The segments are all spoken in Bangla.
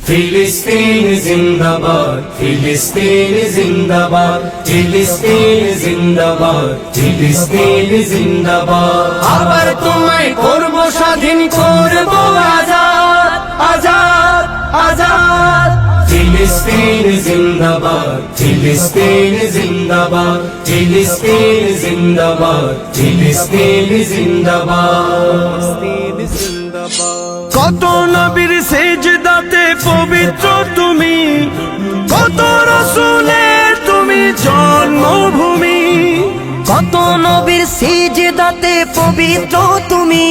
ফিলিস্তিন জিন্দাবাদ, ফিলিস্তিন জিন্দাবাদ, ফিলিস্তিন জিন্দাবাদ, ফিলিস্তিন জিন্দাবাদ। আবার তোমায় করব স্বাধীন, করব আজাদ, আজাদ, আজাদ। ফিলিস্তিন জিন্দাবাদ, ফিলিস্তিন জিন্দাবাদ, ফিলিস্তিন জিন্দাবাদ, ফিলিস্তিন জিন্দাবাদ। কত নবীর সেজদাতে পবিত্র তুমি, কত রাসূলের তুমি জন্মভূমি। কত নবীর সিজদাতে পবিত্র তুমি,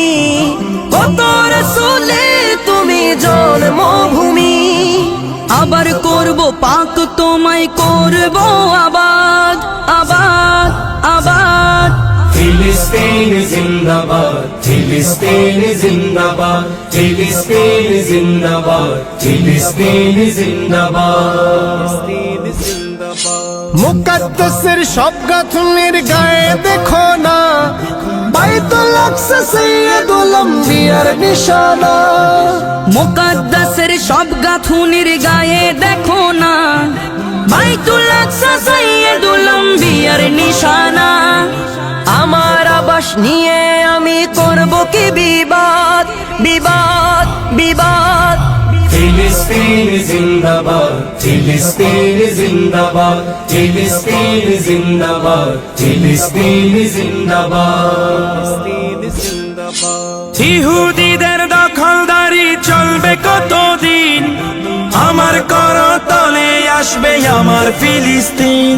কত রাসূলের তুমি জন্মভূমি। আবার করব পাক তোমায়, করব আবাদ, আবাদ, আবাদ। ফিলিস্তিন জিন্দাবাদ, ফিলিস্তিন জিন্দাবাদ, ফিলিস্তিন জিন্দাবাদ, ফিলিস্তিন জিন্দাবাদ। মুকদ্দাসের সব গাঁথুনির গায়ে দেখো না, বাইতুল আকসা সাইয়্যিদুল আম্বিয়ার নিশানা। মুকদ্দাসের সব গাঁথুনির গায়ে দেখো না, বাইতুল আকসা সাইয়্যিদুল আম্বিয়ার নিশানা। আমার আবাস নিয়ে আমি করব কি বিবাদ, বিবাদ, বিবাদ। ফিলিস্তিন জিন্দাবাদ, ফিলিস্তিন জিন্দাবাদ, ফিলিস্তিন জিন্দাবাদ, ফিলিস্তিন জিন্দাবাদ। ইহুদিদের দখলদারি চলবে কতদিন, আমার করতলে আসবে আমার ফিলিস্তিন।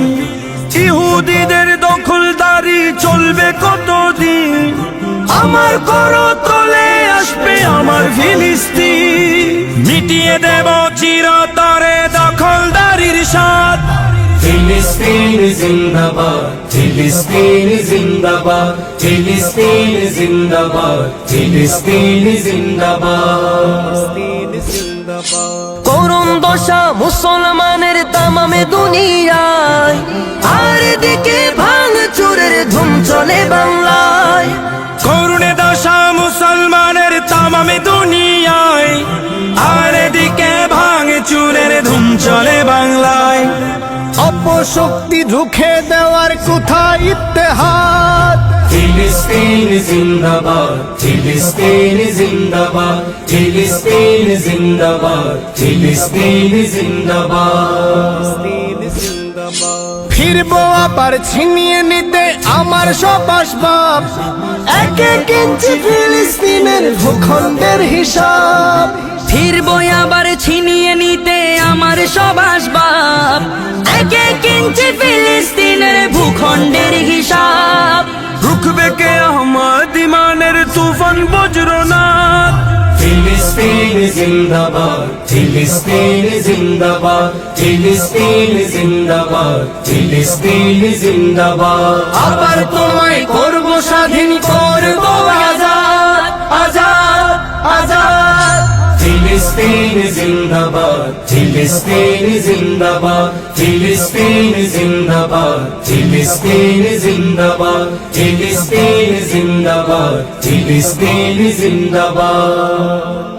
ইহুদিদের দখলদারি চলবে কতদিন, আমার করতলে আসবে আমার ফিলিস্তিন। মিটিয়ে দেব চিরতরে দখলদারির স্বাদ। ফিলিস্তিন জিন্দাবাদ, ফিলিস্তিন জিন্দাবাদ, ফিলিস্তিন জিন্দাবাদ, ফিলিস্তিন জিন্দাবাদ। করুণ দশা মুসলমানের তামামে দুনিয়ায়, আর দিকে ভাঙচুরের ধুম চলে বাংলায়। করুণে দশা মুসলমানের তামামে দুনিয়ায়, আর দিকে ভাঙচুরের ধুম চলে বাংলায়। অপশক্তি রুখে দেওয়ার কোথায় ইত্তেহাদ। ফিলিস্তিন জিন্দাবাদ, ফিলিস্তিন জিন্দাবাদ, ফিলিস্তিন জিন্দাবাদ, ফিলিস্তিন জিন্দাবাদ। ফিরবো আবার ছিনিয়ে নিতে আমার সব আসবাব, এক এক ইঞ্চি ফিলিস্তিনের ভূখণ্ডের হিসাব। ফিরবো আবার ছিনিয়ে নিতে আমার সব আসবাব, এক এক ইঞ্চি ফিলিস্তিনের ভূখণ্ডের হিসাব। রুখবে কে আহমদ ইমানের তুফান বজ্রনাথ। ফিলিস্তিন জিন্দাবাদ, ফিলিস্তিন জিন্দাবাদ, ফিলিস্তিন জিন্দাবাদ, ফিলিস্তিন জিন্দাবাদ। আবার তোমায় করব স্বাধীন, করব আজাদ, আজাদ, আজাদ। ফিলিস্তিন জিন্দাবাদ, ফিলিস্তিন জিন্দাবাদ, ফিলিস্তিন জিন্দাবাদ, ফিলিস্তিন জিন্দাবাদ, ফিলিস্তিন জিন্দাবাদ, ফিলিস্তিন জিন্দাবাদ।